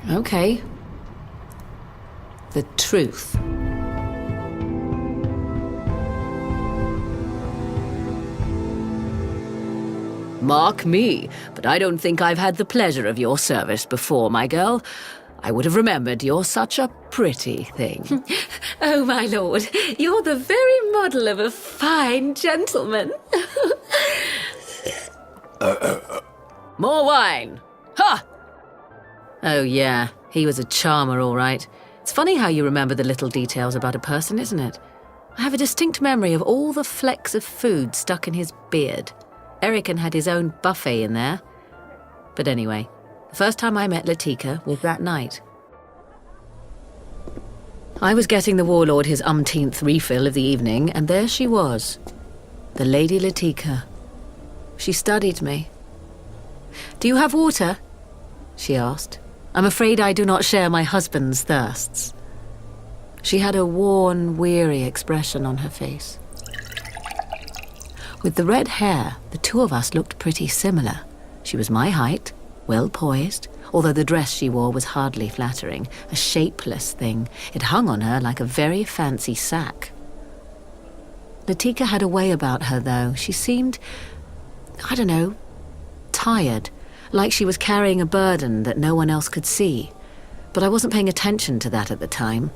Okay. The truth. Mark me, but I don't think I've had the pleasure of your service before, my girl. I would have remembered you're such a pretty thing. Oh, my lord, you're the very model of a fine gentleman. More wine! Ha! Oh, yeah, he was a charmer, all right. It's funny how you remember the little details about a person, isn't it? I have a distinct memory of all the flecks of food stuck in his beard. Erican had his own buffet in there. But anyway, the first time I met Latika was that night. I was getting the warlord his umpteenth refill of the evening, and there she was, the Lady Latika. She studied me. "Do you have water?" she asked. "I'm afraid I do not share my husband's thirsts." She had a worn, weary expression on her face. With the red hair, the two of us looked pretty similar. She was my height, well poised, although the dress she wore was hardly flattering, a shapeless thing. It hung on her like a very fancy sack. Latika had a way about her, though. She seemed, I don't know, tired, like she was carrying a burden that no one else could see. But I wasn't paying attention to that at the time.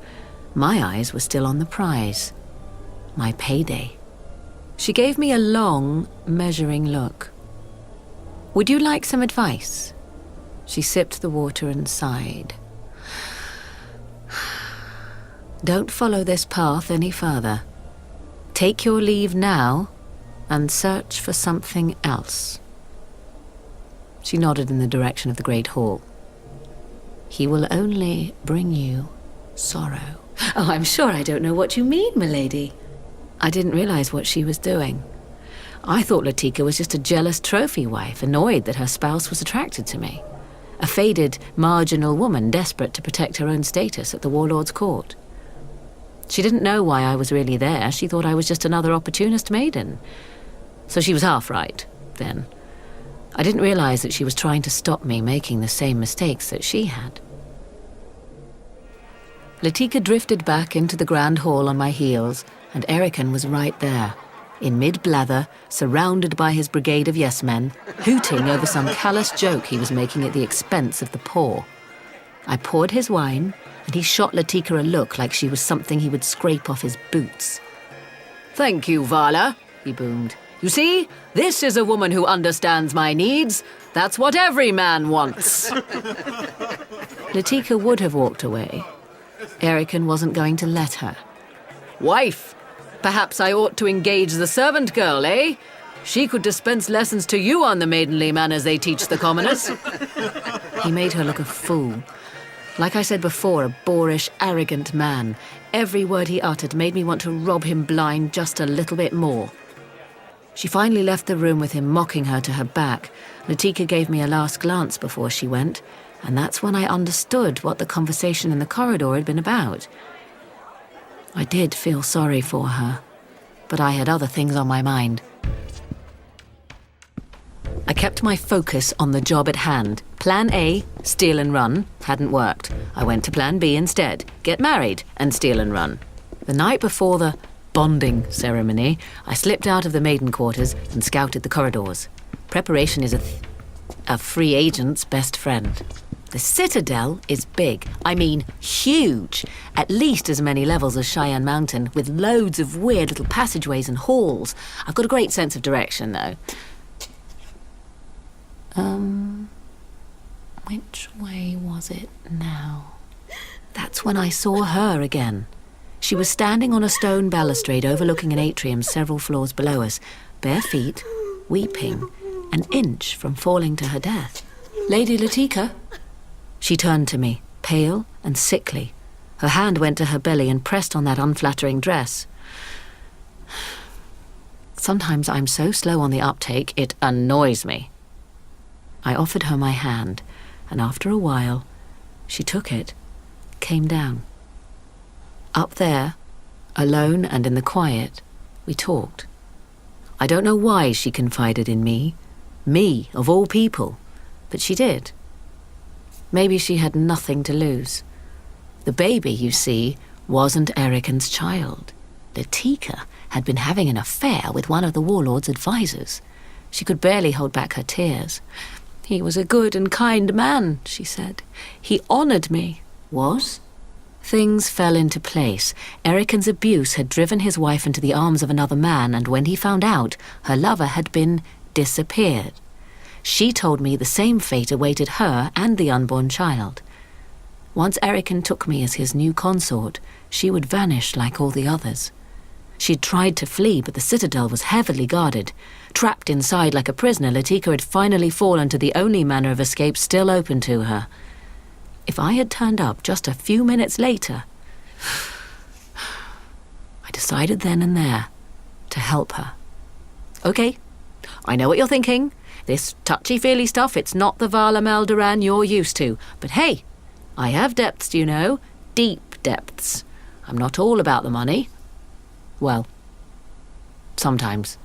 My eyes were still on the prize, my payday. She gave me a long, measuring look. "Would you like some advice?" She sipped the water and sighed. "Don't follow this path any further. Take your leave now and search for something else." She nodded in the direction of the Great Hall. "He will only bring you sorrow." Oh, I'm sure I don't know what you mean, milady. I didn't realize what she was doing. I thought Latika was just a jealous trophy wife, annoyed that her spouse was attracted to me. A faded, marginal woman desperate to protect her own status at the warlord's court. She didn't know why I was really there. She thought I was just another opportunist maiden. So she was half right, then. I didn't realize that she was trying to stop me making the same mistakes that she had. Latika drifted back into the grand hall on my heels, and Erican was right there, in mid-blather, surrounded by his brigade of yes-men, hooting over some callous joke he was making at the expense of the poor. I poured his wine, and he shot Latika a look like she was something he would scrape off his boots. "Thank you, Vala," he boomed. "You see, this is a woman who understands my needs. That's what every man wants." Latika would have walked away. Erican wasn't going to let her. "Wife, perhaps I ought to engage the servant girl, eh? She could dispense lessons to you on the maidenly manners they teach the commoners." He made her look a fool. Like I said before, a boorish, arrogant man. Every word he uttered made me want to rob him blind just a little bit more. She finally left the room with him mocking her to her back. Latika gave me a last glance before she went, and that's when I understood what the conversation in the corridor had been about. I did feel sorry for her, but I had other things on my mind. I kept my focus on the job at hand. Plan A, steal and run, hadn't worked. I went to Plan B instead, get married and steal and run. The night before the bonding ceremony, I slipped out of the maiden quarters and scouted the corridors. Preparation is a free agent's best friend. The Citadel is big. I mean, huge. At least as many levels as Cheyenne Mountain, with loads of weird little passageways and halls. I've got a great sense of direction, though. Which way was it now? That's when I saw her again. She was standing on a stone balustrade overlooking an atrium several floors below us, bare feet, weeping, an inch from falling to her death. "Lady Latika?" She turned to me, pale and sickly. Her hand went to her belly and pressed on that unflattering dress. Sometimes I'm so slow on the uptake, it annoys me. I offered her my hand, and after a while, she took it, came down. Up there, alone and in the quiet, we talked. I don't know why she confided in me of all people, but she did. Maybe she had nothing to lose. The baby, you see, wasn't Erican's child. Latika had been having an affair with one of the warlord's advisors. She could barely hold back her tears. "He was a good and kind man," she said. "He honored me." Was? Things fell into place. Erican's abuse had driven his wife into the arms of another man, and when he found out, her lover had been disappeared. She told me the same fate awaited her and the unborn child. Once Erican took me as his new consort, she would vanish like all the others. She'd tried to flee, but the citadel was heavily guarded. Trapped inside like a prisoner, Latika had finally fallen to the only manner of escape still open to her. If I had turned up just a few minutes later, I decided then and there to help her. Okay, I know what you're thinking. This touchy-feely stuff, it's not the Vala Maldoran you're used to. But hey, I have depths, you know, deep depths. I'm not all about the money. Well, sometimes.